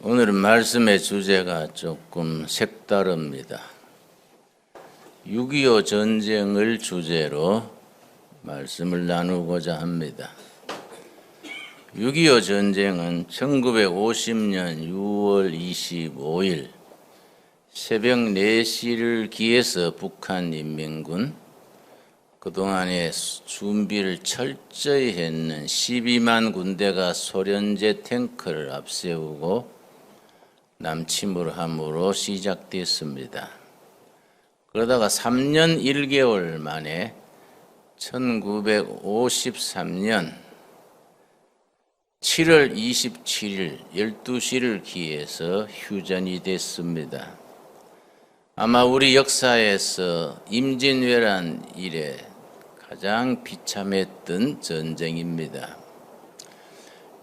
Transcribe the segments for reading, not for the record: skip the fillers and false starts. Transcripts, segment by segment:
오늘은 말씀의 주제가 조금 색다릅니다. 6.25 전쟁을 주제로 말씀을 나누고자 합니다. 6.25 전쟁은 1950년 6월 25일 새벽 4시를 기해서 북한인민군, 그동안에 준비를 철저히 했는 12만 군대가 소련제 탱크를 앞세우고 남침을 함으로 시작됐습니다. 그러다가 3년 1개월 만에 1953년 7월 27일 12시를 기해서 휴전이 됐습니다. 아마 우리 역사에서 임진왜란 이래 가장 비참했던 전쟁입니다.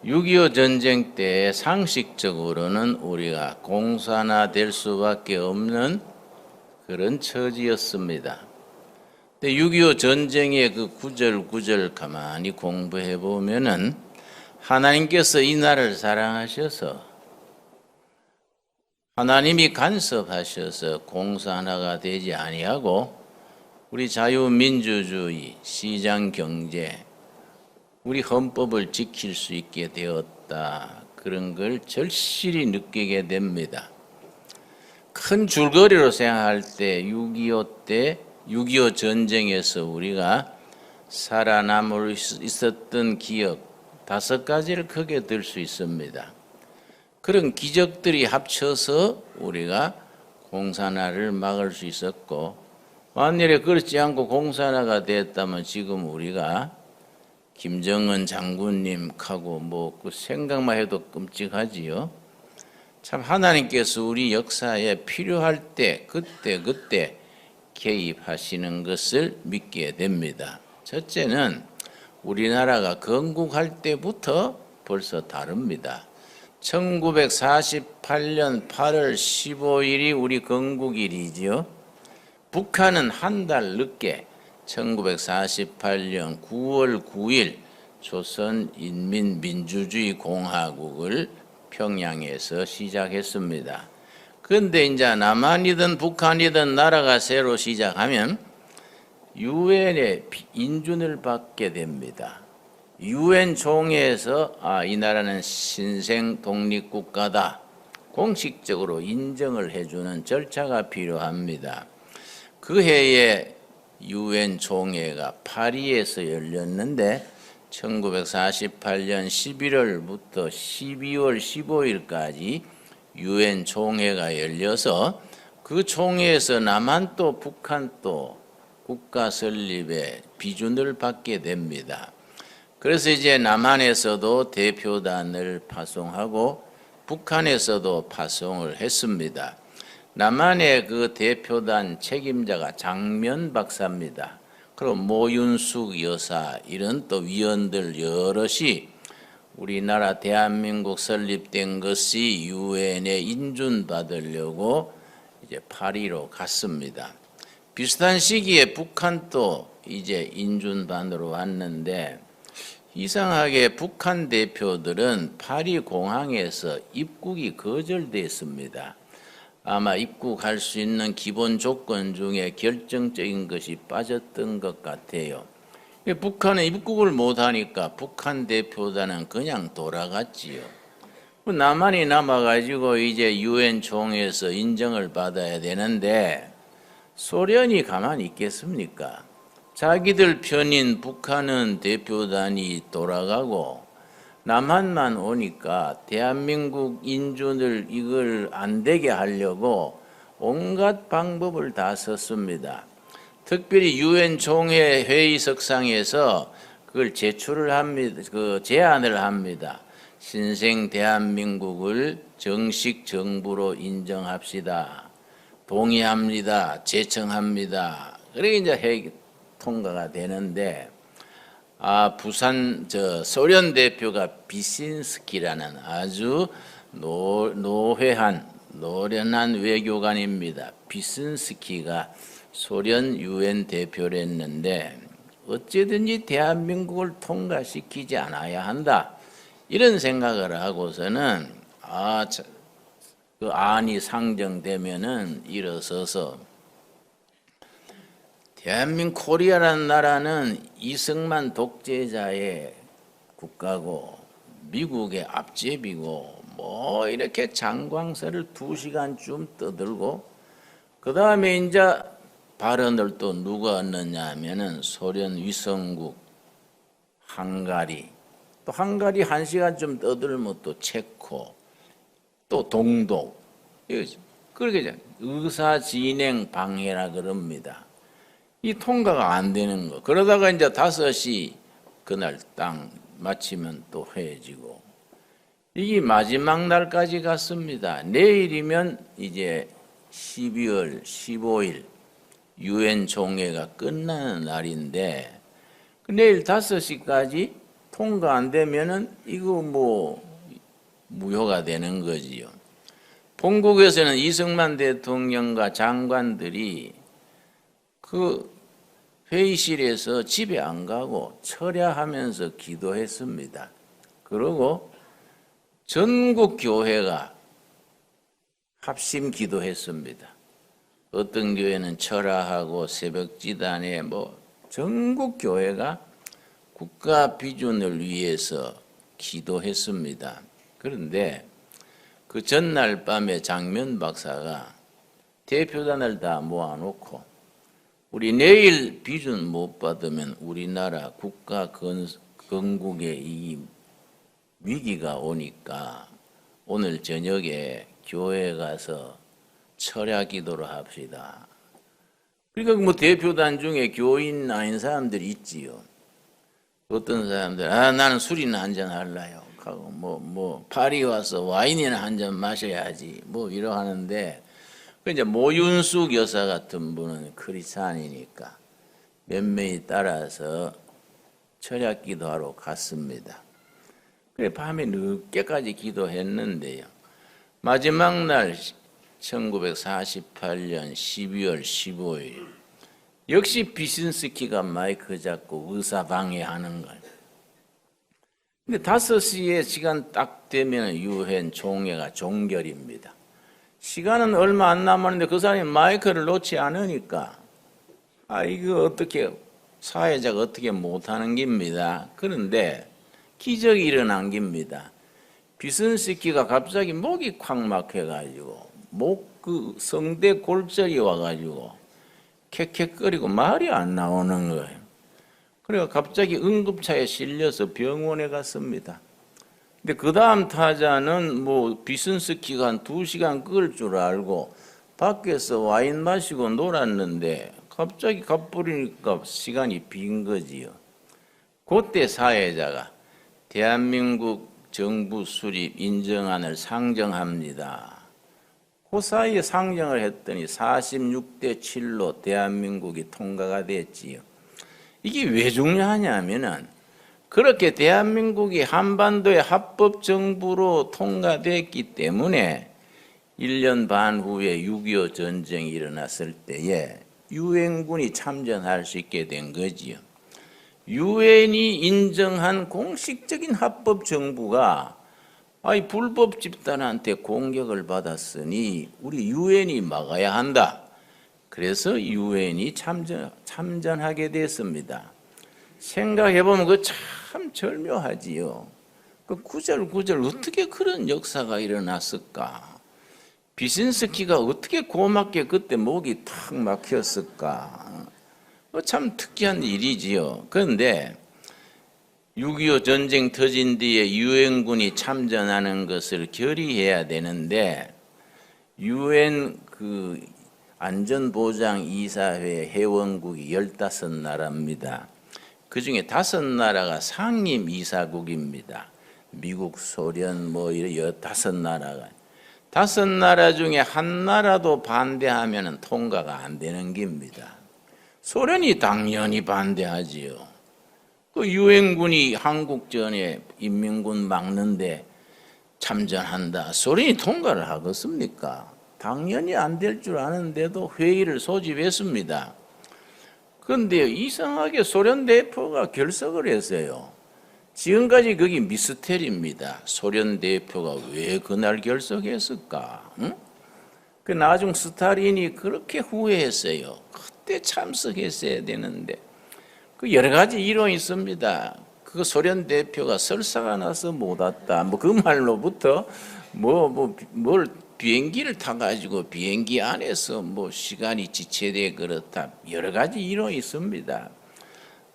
6.25 전쟁 때 상식적으로는 우리가 공산화될 수밖에 없는 그런 처지였습니다. 근데 6.25 전쟁의 그 구절 가만히 공부해 보면은 하나님께서 이 나라를 사랑하셔서 하나님이 간섭하셔서 공산화가 되지 아니하고 우리 자유민주주의, 시장경제, 우리 헌법을 지킬 수 있게 되었다. 그런 걸 절실히 느끼게 됩니다. 큰 줄거리로 생각할 때 6.25 전쟁에서 우리가 살아남을 있었던 기억 5가지를 크게 들 수 있습니다. 그런 기적들이 합쳐서 우리가 공산화를 막을 수 있었고, 만일에 그렇지 않고 공산화가 됐다면 지금 우리가 김정은 장군님하고 그 생각만 해도 끔찍하지요. 참 하나님께서 우리 역사에 필요할 때 그때 개입하시는 것을 믿게 됩니다. 첫째는 우리나라가 건국할 때부터 벌써 다릅니다. 1948년 8월 15일이 우리 건국일이지요. 북한은 한 달 늦게 1948년 9월 9일 조선인민민주주의공화국을 평양에서 시작했습니다. 그런데 이제 남한이든 북한이든 나라가 새로 시작하면 유엔의 인준을 받게 됩니다. 유엔 총회에서 이 나라는 신생 독립국가다 공식적으로 인정을 해주는 절차가 필요합니다. 그 해에 유엔 총회가 파리에서 열렸는데 1948년 11월부터 12월 15일까지 유엔 총회가 열려서 그 총회에서 남한도 북한도 국가 설립의 비준을 받게 됩니다. 그래서 이제 남한에서도 대표단을 파송하고 북한에서도 파송을 했습니다. 남한의 그 대표단 책임자가 장면 박사입니다. 그리고 모윤숙 여사 이런 또 위원들 여럿이 우리나라 대한민국 설립된 것이 유엔에 인준받으려고 이제 파리로 갔습니다. 비슷한 시기에 북한도 이제 인준받으러 왔는데 이상하게 북한 대표들은 파리 공항에서 입국이 거절됐습니다. 아마 입국할 수 있는 기본 조건 중에 결정적인 것이 빠졌던 것 같아요. 북한은 입국을 못하니까 북한 대표단은 그냥 돌아갔지요. 남한이 남아가지고 이제 유엔 총회에서 인정을 받아야 되는데 소련이 가만히 있겠습니까? 자기들 편인 북한은 대표단이 돌아가고 남한만 오니까 대한민국 인준을 이걸 안 되게 하려고 온갖 방법을 다 썼습니다. 특별히 유엔 총회 회의석상에서 그걸 제출을 합니다. 그 제안을 합니다. 신생 대한민국을 정식 정부로 인정합시다. 동의합니다. 제청합니다. 그래 이제 회의 통과가 되는데 부산 소련 대표가 비신스키라는 아주 노련한 외교관입니다. 비신스키가 소련 유엔 대표를 했는데 어찌든지 대한민국을 통과시키지 않아야 한다. 이런 생각을 하고서는 그 안이 상정되면은 일어서서 대한민국 코리아라는 나라는 이승만 독재자의 국가고 미국의 앞제비고 뭐 이렇게 장광설을 2시간쯤 떠들고 그 다음에 이제 발언을 또 누가 얻느냐 하면은 소련 위성국 헝가리 또 헝가리 1시간쯤 떠들면 또 체코 또 동독 그렇게 의사 진행 방해라 그럽니다. 이 통과가 안 되는 거. 그러다가 이제 5시 그날 딱 마치면 또 회해지고 이게 마지막 날까지 갔습니다. 내일이면 이제 12월 15일 유엔 총회가 끝나는 날인데 내일 5시까지 통과 안 되면은 이거 뭐 무효가 되는 거지요. 본국에서는 이승만 대통령과 장관들이 그 회의실에서 집에 안 가고 철야하면서 기도했습니다. 그리고 전국 교회가 합심 기도했습니다. 어떤 교회는 철야하고 새벽지단에 뭐 전국 교회가 국가 비준을 위해서 기도했습니다. 그런데 그 전날 밤에 장면 박사가 대표단을 다 모아놓고 우리 내일 비준 못 받으면 우리나라 국가 건국에 이 위기가 오니까 오늘 저녁에 교회에 가서 철야 기도를 합시다. 그러니까 뭐 대표단 중에 교인 아닌 사람들이 있지요. 어떤 사람들 나는 술이나 한잔 할래요. 하고 뭐 파리 와서 와인이나 한잔 마셔야지 뭐 이러 하는데 이제 모윤숙 여사 같은 분은 크리스찬이니까 몇 명이 따라서 철야 기도하러 갔습니다. 그래 밤에 늦게까지 기도했는데요. 마지막 날 1948년 12월 15일 역시 비신스키가 마이크 잡고 의사 방해하는 거예요. 근데 5시에 시간 딱 되면 유엔 총회가 종결입니다. 시간은 얼마 안 남았는데 그 사람이 마이크를 놓지 않으니까 이거 어떻게 사회자가 어떻게 못하는 겁니다. 그런데 기적이 일어난 겁니다. 비슨스키가 갑자기 목이 콱 막혀가지고 그 성대 골절이 와가지고 캑캑거리고 말이 안 나오는 거예요. 그래서 갑자기 응급차에 실려서 병원에 갔습니다. 근데 그 다음 타자는 뭐 비슨스키가 한 2시간 끌 줄 알고 밖에서 와인 마시고 놀았는데 갑자기 가버리니까 시간이 빈 거지요. 그때 사회자가 대한민국 정부 수립 인정안을 상정합니다. 그 사이에 상정을 했더니 46대 7로 대한민국이 통과가 됐지요. 이게 왜 중요하냐면은 그렇게 대한민국이 한반도의 합법정부로 통과됐기 때문에 1년 반 후에 6.25 전쟁이 일어났을 때에 유엔군이 참전할 수 있게 된 거지요. 유엔이 인정한 공식적인 합법정부가 불법 집단한테 공격을 받았으니 우리 유엔이 막아야 한다. 그래서 유엔이 참전하게 됐습니다. 생각해보면 그 참 절묘하지요. 그 구절구절 어떻게 그런 역사가 일어났을까? 비신스키가 어떻게 고맙게 그때 목이 탁 막혔을까? 참 특이한 일이지요. 그런데 6.25 전쟁 터진 뒤에 유엔군이 참전하는 것을 결의해야 되는데 유엔 그 안전보장이사회 회원국이 15나라입니다. 그 중에 5나라가 상임이사국입니다. 미국, 소련 뭐 이런 15나라가 5나라 중에 한 나라도 반대하면 통과가 안 되는 겁니다. 소련이 당연히 반대하지요. 그 유엔군이 한국전에 인민군 막는데 참전한다. 소련이 통과를 하겠습니까? 당연히 안 될 줄 아는데도 회의를 소집했습니다. 그런데 이상하게 소련 대표가 결석을 했어요. 지금까지 거기 미스테리입니다. 소련 대표가 왜 그날 결석했을까? 응? 그 나중 스탈린이 그렇게 후회했어요. 그때 참석했어야 되는데. 그 여러 가지 이론이 있습니다. 그 소련 대표가 설사가 나서 못 왔다. 뭐 그 말로부터 뭘 비행기를 타가지고 비행기 안에서 뭐 시간이 지체돼 그렇다. 여러 가지 이론이 있습니다.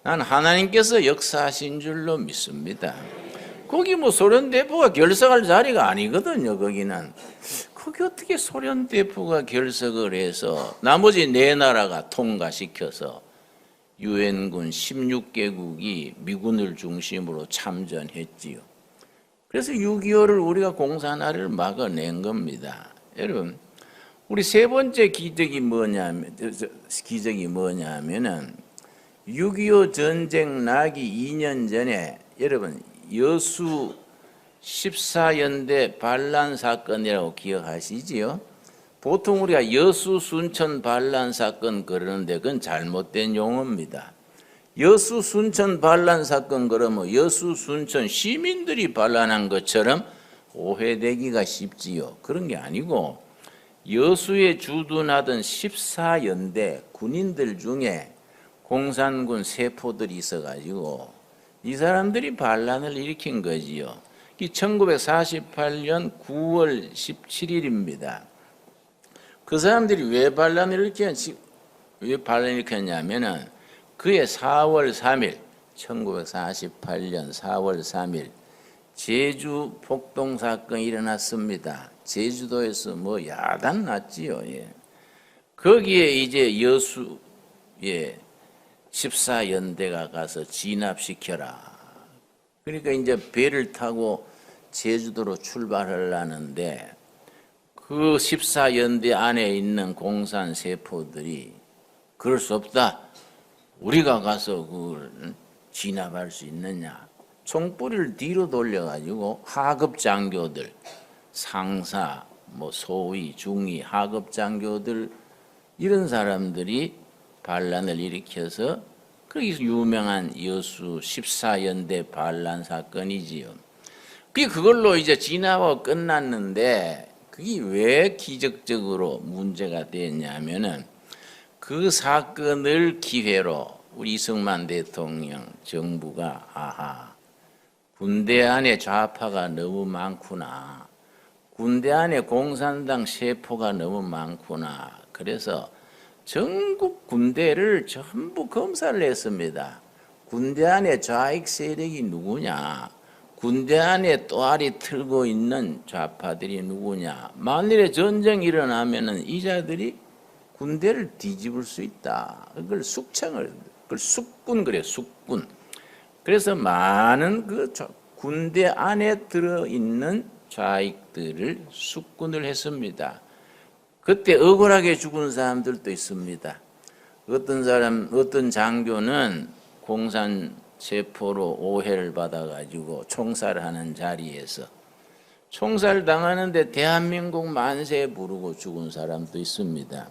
난 하나님께서 역사하신 줄로 믿습니다. 거기 뭐 소련 대표가 결석할 자리가 아니거든요. 거기는. 거기 어떻게 소련 대표가 결석을 해서 나머지 네 나라가 통과시켜서 유엔군 16개국이 미군을 중심으로 참전했지요. 그래서 6.25를 우리가 공산화를 막아낸 겁니다. 여러분, 우리 세 번째 기적이 뭐냐면은 6.25 전쟁 나기 2년 전에 여러분 여수 14연대 반란 사건이라고 기억하시지요? 보통 우리가 여수 순천 반란 사건 그러는데 그건 잘못된 용어입니다. 여수 순천 반란 사건 그러면 여수 순천 시민들이 반란한 것처럼 오해되기가 쉽지요. 그런 게 아니고 여수에 주둔하던 14연대 군인들 중에 공산군 세포들이 있어가지고 이 사람들이 반란을 일으킨 거지요. 1948년 9월 17일입니다. 그 사람들이 왜 반란을 일으켰냐면은 그해 4월 3일, 1948년 4월 3일 제주 폭동 사건이 일어났습니다. 제주도에서 뭐 야단 났지요. 예. 거기에 이제 여수에 14연대가 가서 진압시켜라. 그러니까 이제 배를 타고 제주도로 출발하려는데 그 14연대 안에 있는 공산 세포들이 그럴 수 없다. 우리가 가서 그걸 진압할 수 있느냐. 총뿌리를 뒤로 돌려가지고 하급 장교들, 상사, 뭐 소위, 중위, 하급 장교들 이런 사람들이 반란을 일으켜서 그게 유명한 여수 14연대 반란 사건이지요. 그걸로 이제 진압하고 끝났는데 그게 왜 기적적으로 문제가 됐냐면은 그 사건을 기회로 우리 이승만 대통령 정부가 군대 안에 좌파가 너무 많구나. 군대 안에 공산당 세포가 너무 많구나. 그래서 전국 군대를 전부 검사를 했습니다. 군대 안에 좌익 세력이 누구냐? 군대 안에 또아리 틀고 있는 좌파들이 누구냐? 만일에 전쟁이 일어나면은 이자들이 군대를 뒤집을 수 있다. 그걸 숙군 그래, 숙군. 그래서 많은 그 군대 안에 들어있는 좌익들을 숙군을 했습니다. 그때 억울하게 죽은 사람들도 있습니다. 어떤 장교는 공산 세포로 오해를 받아가지고 총살하는 자리에서 총살 당하는데 대한민국 만세 부르고 죽은 사람도 있습니다.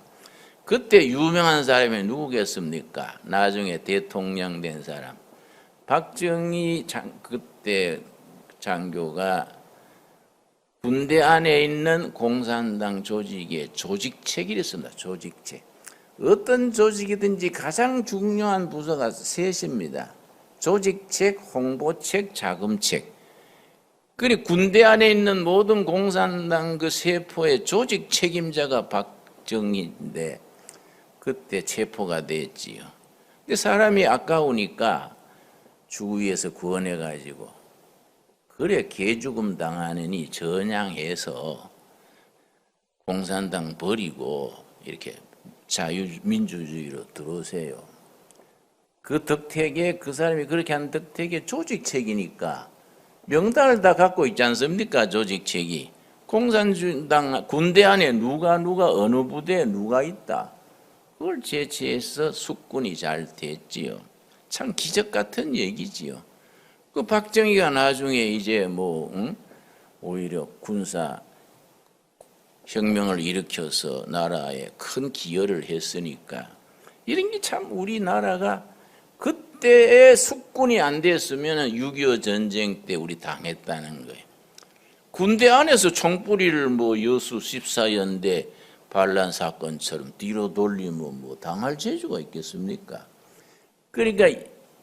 그때 유명한 사람이 누구겠습니까? 나중에 대통령 된 사람. 박정희 그때 장교가 군대 안에 있는 공산당 조직의 조직책이 있습니다. 조직책. 어떤 조직이든지 가장 중요한 부서가 셋입니다. 조직책, 홍보책, 자금책. 그리고 군대 안에 있는 모든 공산당 그 세포의 조직 책임자가 박정희인데 그때 체포가 됐지요. 근데 사람이 아까우니까 주위에서 구원해가지고 그래 개죽음 당하느니 전향해서 공산당 버리고 이렇게 자유민주주의로 들어오세요. 그 덕택에 그 사람이 그렇게 한 덕택에 조직책이니까 명단을 다 갖고 있지 않습니까? 조직책이. 공산당 군대 안에 누가 어느 부대에 누가 있다. 그걸 제치해서 숙군이 잘 됐지요. 참 기적 같은 얘기지요. 그 박정희가 나중에 이제 오히려 군사 혁명을 일으켜서 나라에 큰 기여를 했으니까 이런 게 참 우리나라가 그때에 숙군이 안 됐으면 6.25 전쟁 때 우리 당했다는 거예요. 군대 안에서 총뿌리를 뭐 여수 14연대 반란 사건처럼 뒤로 돌리면 뭐 당할 재주가 있겠습니까? 그러니까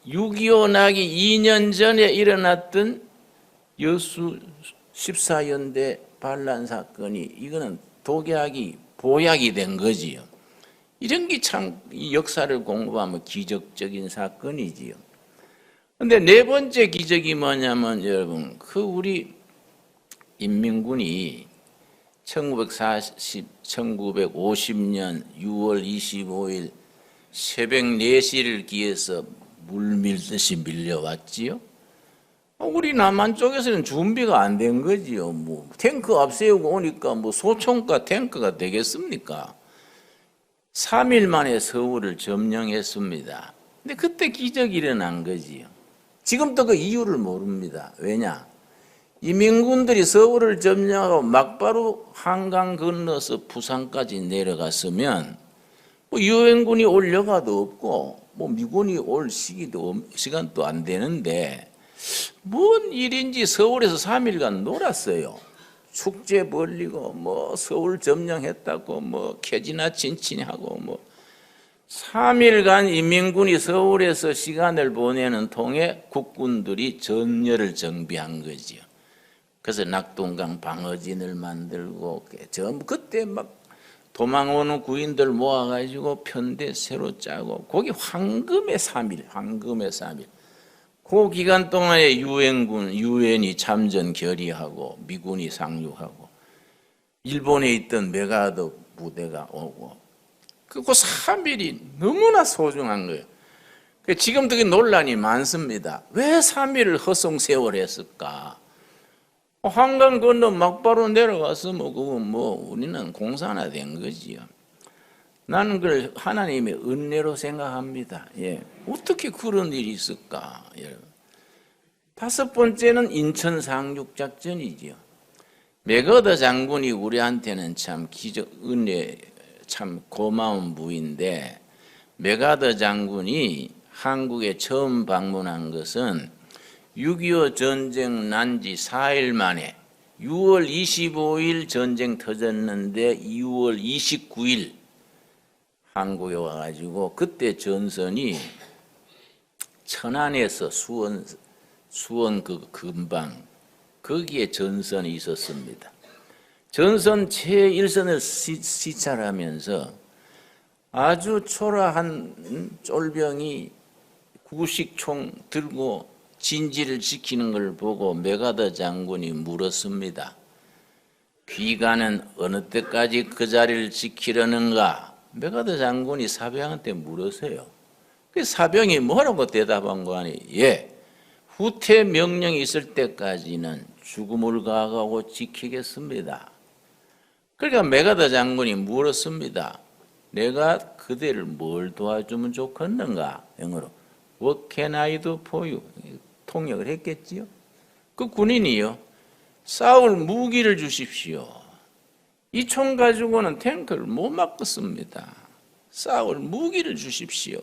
6.25 나기 2년 전에 일어났던 여수 14연대 반란 사건이 이거는 독약이 보약이 된 거지요. 이런 게 참 역사를 공부하면 기적적인 사건이지요. 근데 네 번째 기적이 뭐냐면 여러분, 그 우리 인민군이 1950년 6월 25일 새벽 4시를 기해서 물 밀듯이 밀려왔지요. 우리 남한 쪽에서는 준비가 안 된 거지요. 뭐 탱크 앞세우고 오니까 뭐 소총과 탱크가 되겠습니까? 3일 만에 서울을 점령했습니다. 근데 그때 기적이 일어난 거지요. 지금도 그 이유를 모릅니다. 왜냐? 이민군들이 서울을 점령하고 막바로 한강 건너서 부산까지 내려갔으면 뭐 유엔군이 올 여가도 없고 뭐 미군이 올 시간도 안 되는데 뭔 일인지 서울에서 3일간 놀았어요. 축제 벌리고 뭐 서울 점령했다고 뭐 캐지나 친친이 하고 뭐 3일간 인민군이 서울에서 시간을 보내는 통에 국군들이 전열을 정비한 거지요. 그래서 낙동강 방어진을 만들고 전부 그때 막 도망오는 구인들 모아가지고 편대 새로 짜고 거기 황금의 3일, 황금의 3일. 그 기간 동안에 유엔이 참전 결의하고 미군이 상륙하고 일본에 있던 메가더 부대가 오고 그 3일이 너무나 소중한 거예요. 지금도 그 논란이 많습니다. 왜 3일을 허송세월했을까? 한강 건너 막바로 내려갔으면 그건 뭐 우리는 공산화된 거지요. 나는 그걸 하나님의 은혜로 생각합니다. 예. 어떻게 그런 일이 있을까? 여러분. 5번째는 인천 상륙작전이지요. 맥어더 장군이 우리한테는 참 은혜, 참 고마운 부인데, 맥어더 장군이 한국에 처음 방문한 것은 6.25 전쟁 난 지 4일 만에 6월 25일 전쟁 터졌는데 6월 29일 한국에 와가지고 그때 전선이 천안에서 수원 그 근방 거기에 전선이 있었습니다. 전선 제1선을 시찰하면서 아주 초라한 쫄병이 구식총 들고 진지를 지키는 걸 보고 맥어더 장군이 물었습니다. 귀가는 어느 때까지 그 자리를 지키려는가? 맥어더 장군이 사병한테 물었어요. 그 사병이 뭐라고 대답한 거 아니? 예, 후퇴 명령이 있을 때까지는 죽음을 가하고 지키겠습니다. 그러니까 맥어더 장군이 물었습니다. 내가 그대를 뭘 도와주면 좋겠는가? 영어로 What can I do for you? 통역을 했겠지요. 그 군인이요, 싸울 무기를 주십시오. 이 총 가지고는 탱크를 못 막겠습니다. 싸울 무기를 주십시오.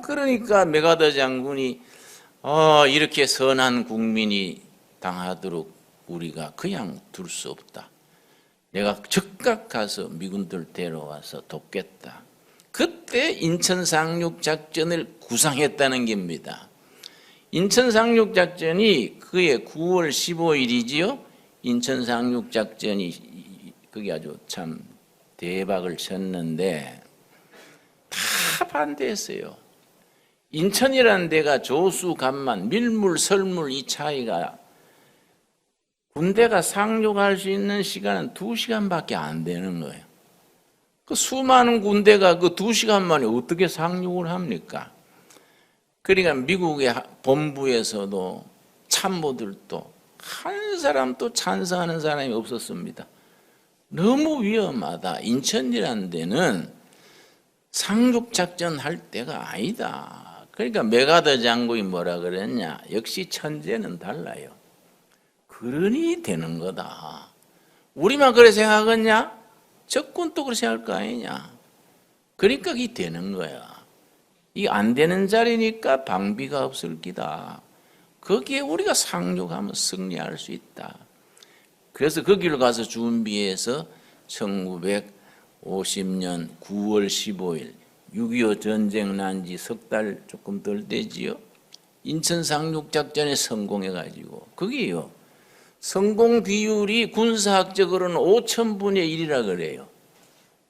그러니까 맥어더 장군이 이렇게 선한 국민이 당하도록 우리가 그냥 둘 수 없다. 내가 즉각 가서 미군들 데려와서 돕겠다. 그때 인천 상륙작전을 구상했다는 겁니다. 인천 상륙작전이 그해 9월 15일이지요. 인천 상륙작전이 그게 아주 참 대박을 쳤는데 다 반대했어요. 인천이라는 데가 조수, 간만, 밀물, 설물 이 차이가 군대가 상륙할 수 있는 시간은 2시간밖에 안 되는 거예요. 그 수많은 군대가 그 2시간 만에 어떻게 상륙을 합니까? 그러니까 미국의 본부에서도 참모들도 한 사람도 찬성하는 사람이 없었습니다. 너무 위험하다. 인천이라는 데는 상륙작전 할 때가 아니다. 그러니까 맥어더 장군이 뭐라 그랬냐? 역시 천재는 달라요. 그러니 되는 거다. 우리만 그래 생각하겠냐? 적군도 그렇게 생각할 거 아니냐? 그러니까 이게 되는 거야. 이 안 되는 자리니까 방비가 없을 기다. 거기에 우리가 상륙하면 승리할 수 있다. 그래서 거기를 가서 준비해서 1950년 9월 15일 6.25 전쟁 난 지 석 달 조금 덜 되지요. 인천 상륙작전에 성공해가지고 거기요. 성공 비율이 군사학적으로는 5,000분의 1이라 그래요.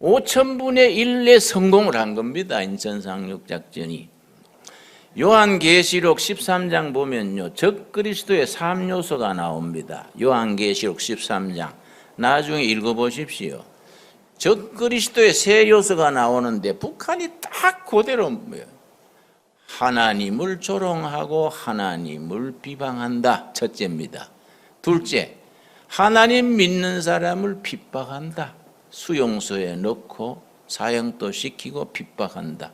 5,000분의 1에 성공을 한 겁니다. 인천 상륙작전이. 요한계시록 13장 보면요. 적그리스도의 3요소가 나옵니다. 요한계시록 13장. 나중에 읽어보십시오. 적그리스도의 3요소가 나오는데 북한이 딱 그대로 뭐예요? 하나님을 조롱하고 하나님을 비방한다. 첫째입니다. 둘째, 하나님 믿는 사람을 핍박한다. 수용소에 넣고 사형도 시키고 핍박한다.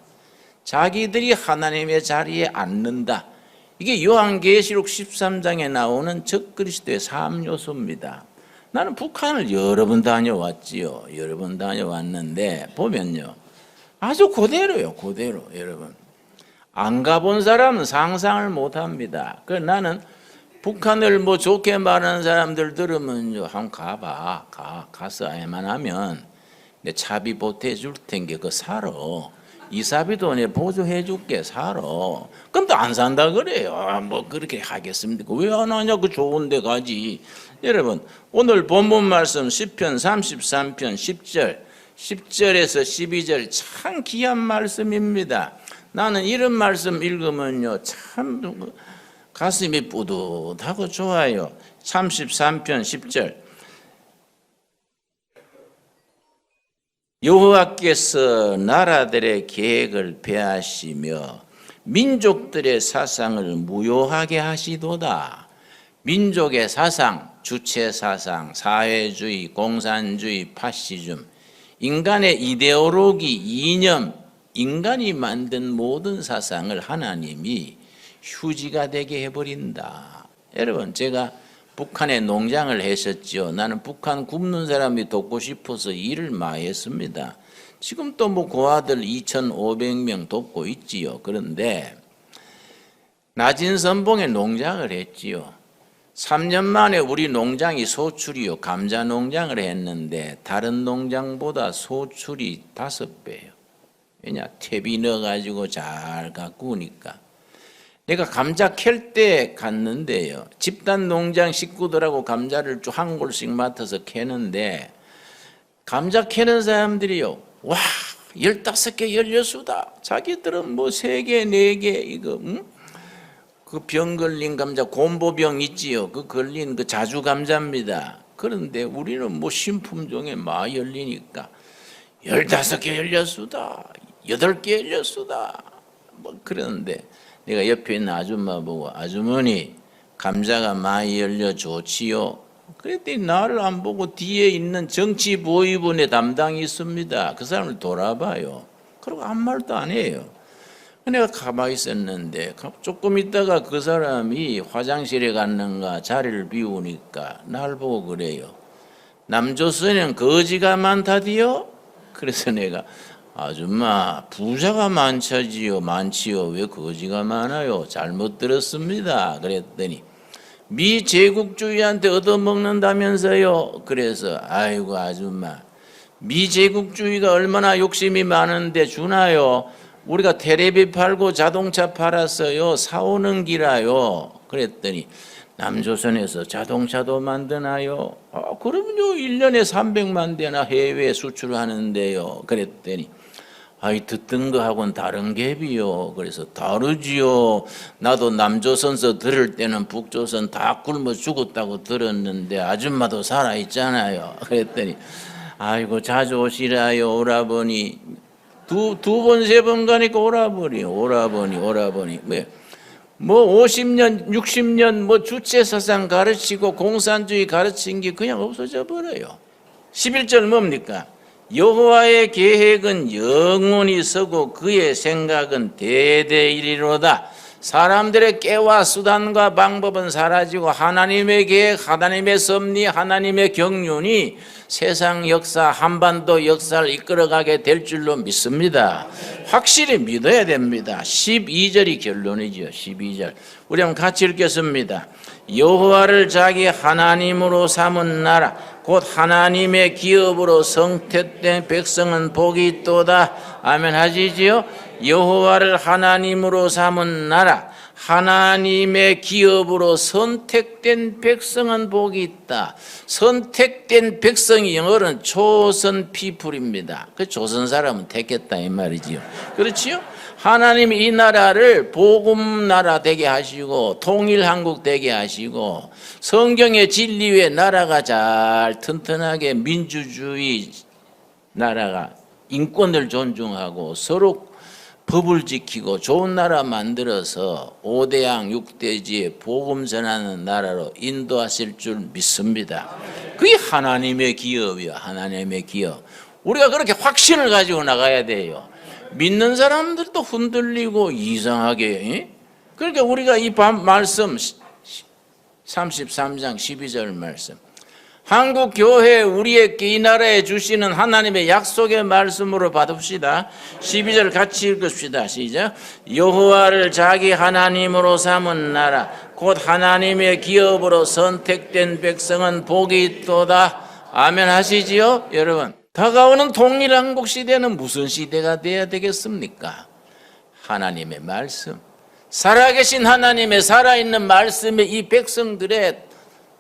자기들이 하나님의 자리에 앉는다. 이게 요한계시록 13장에 나오는 적그리스도의 3요소입니다. 나는 북한을 여러 번 다녀왔지요. 여러 번 다녀왔는데 보면요. 아주 그대로요. 그대로 여러분. 안 가본 사람은 상상을 못합니다. 그래서 나는 북한을 뭐 좋게 말하는 사람들 들으면요. 한번 가봐. 가서 알만하면 내 차비 보태줄 텐게 그거 사러. 이사비도 내 보조해 줄게 사러. 그럼 또 안 산다 그래요. 뭐 그렇게 하겠습니까? 왜 안 하냐? 그 좋은 데 가지. 여러분 오늘 본문 말씀 시편 33편 10절에서 12절 참 귀한 말씀입니다. 나는 이런 말씀 읽으면요 참 가슴이 뿌듯하고 좋아요. 33편 10절 여호와께서 나라들의 계획을 폐하시며 민족들의 사상을 무효하게 하시도다. 민족의 사상, 주체 사상, 사회주의, 공산주의, 파시즘, 인간의 이데올로기, 이념, 인간이 만든 모든 사상을 하나님이 휴지가 되게 해버린다. 여러분 제가 북한에 농장을 했었죠. 나는 북한 굶는 사람이 돕고 싶어서 일을 많이 했습니다. 지금 또 뭐 고아들 2,500명 돕고 있지요. 그런데 낮은 선봉에 농장을 했지요. 3년 만에 우리 농장이 소출이요. 감자 농장을 했는데 다른 농장보다 소출이 5배예요. 왜냐? 퇴비 넣어가지고 잘 가꾸니까. 내가 감자 캘 때 갔는데요. 집단 농장 식구들하고 감자를 쭉 한 골씩 맡아서 캐는데 감자 캐는 사람들이요. 와, 15개, 16수다. 자기들은 뭐 3개, 4개 이거 그 병 걸린 감자 곰보병 있지요. 그 걸린 그 자주 감자입니다. 그런데 우리는 뭐 신품종에 막 열리니까 15개, 16수다. 8개, 16수다. 뭐 그러는데 내가 옆에 있는 아줌마 보고 아주머니 감자가 많이 열려 좋지요. 그랬더니 나를 안 보고 뒤에 있는 정치보위원회 담당이 있습니다. 그 사람을 돌아봐요. 그리고 아무 말도 안 해요. 내가 가만히 있었는데 조금 있다가 그 사람이 화장실에 갔는가 자리를 비우니까 날 보고 그래요. 남조선에는 거지가 많다디요? 그래서 내가 아줌마 부자가 많지요. 왜 거지가 많아요? 잘못 들었습니다. 그랬더니 미제국주의한테 얻어먹는다면서요. 그래서 아이고 아줌마 미제국주의가 얼마나 욕심이 많은데 주나요? 우리가 테레비 팔고 자동차 팔았어요. 사오는 기라요. 그랬더니 남조선에서 자동차도 만드나요? 그럼요. 1년에 300만 대나 해외 수출하는데요. 그랬더니 아이 듣던 거하고는 다른 갭이요. 그래서 다르지요. 나도 남조선서 들을 때는 북조선 다 굶어 죽었다고 들었는데 아줌마도 살아있잖아요. 그랬더니 아이고 자주 오시라요. 오라버니 두 번, 3번 가니까 오라버니 뭐 50년, 60년 뭐 주체사상 가르치고 공산주의 가르친 게 그냥 없어져 버려요. 11절 뭡니까? 여호와의 계획은 영원히 서고 그의 생각은 대대이리로다. 사람들의 깨와 수단과 방법은 사라지고 하나님의 계획, 하나님의 섭리, 하나님의 경륜이 세상 역사, 한반도 역사를 이끌어가게 될 줄로 믿습니다. 확실히 믿어야 됩니다. 12절이 결론이죠. 12절. 우리 한번 같이 읽겠습니다. 여호와를 자기 하나님으로 삼은 나라 곧 하나님의 기업으로 성택된 백성은 복이 있도다. 아멘 하시지요? 여호와를 하나님으로 삼은 나라 하나님의 기업으로 선택된 백성은 복이 있다. 선택된 백성이 영어로는 chosen people입니다. 그 조선 사람은 택했다 이 말이지요. 그렇지요? 하나님이 이 나라를 복음 나라 되게 하시고 통일 한국 되게 하시고 성경의 진리 위에 나라가 잘 튼튼하게 민주주의 나라가 인권을 존중하고 서로 법을 지키고 좋은 나라 만들어서 5대양 6대지에 복음 전하는 나라로 인도하실 줄 믿습니다. 그게 하나님의 기업이요. 하나님의 기업. 우리가 그렇게 확신을 가지고 나가야 돼요. 믿는 사람들도 흔들리고 이상하게. 그러니까 우리가 이 말씀 33장 12절 말씀 한국 교회 우리에게 이 나라에 주시는 하나님의 약속의 말씀으로 받읍시다. 12절 같이 읽읍시다. 시작. 여호와를 자기 하나님으로 삼은 나라 곧 하나님의 기업으로 선택된 백성은 복이 있도다. 아멘 하시지요? 여러분, 다가오는 통일한국 시대는 무슨 시대가 돼야 되겠습니까? 하나님의 말씀, 살아계신 하나님의 살아있는 말씀에 이 백성들의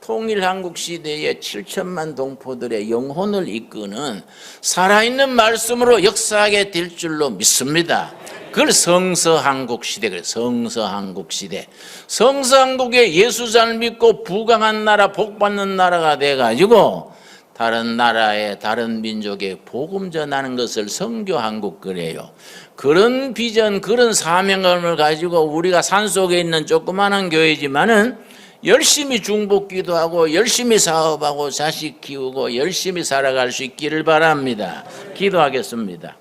통일한국 시대의 7천만 동포들의 영혼을 이끄는 살아있는 말씀으로 역사하게 될 줄로 믿습니다. 그걸 성서한국 시대, 그래 성서한국 시대. 성서한국에 예수 잘 믿고 부강한 나라, 복받는 나라가 돼가지고 다른 나라에 다른 민족에 복음 전하는 것을 선교한국 그래요. 그런 비전, 그런 사명감을 가지고 우리가 산속에 있는 조그마한 교회지만은 열심히 중복기도 하고 열심히 사업하고 자식 키우고 열심히 살아갈 수 있기를 바랍니다. 기도하겠습니다.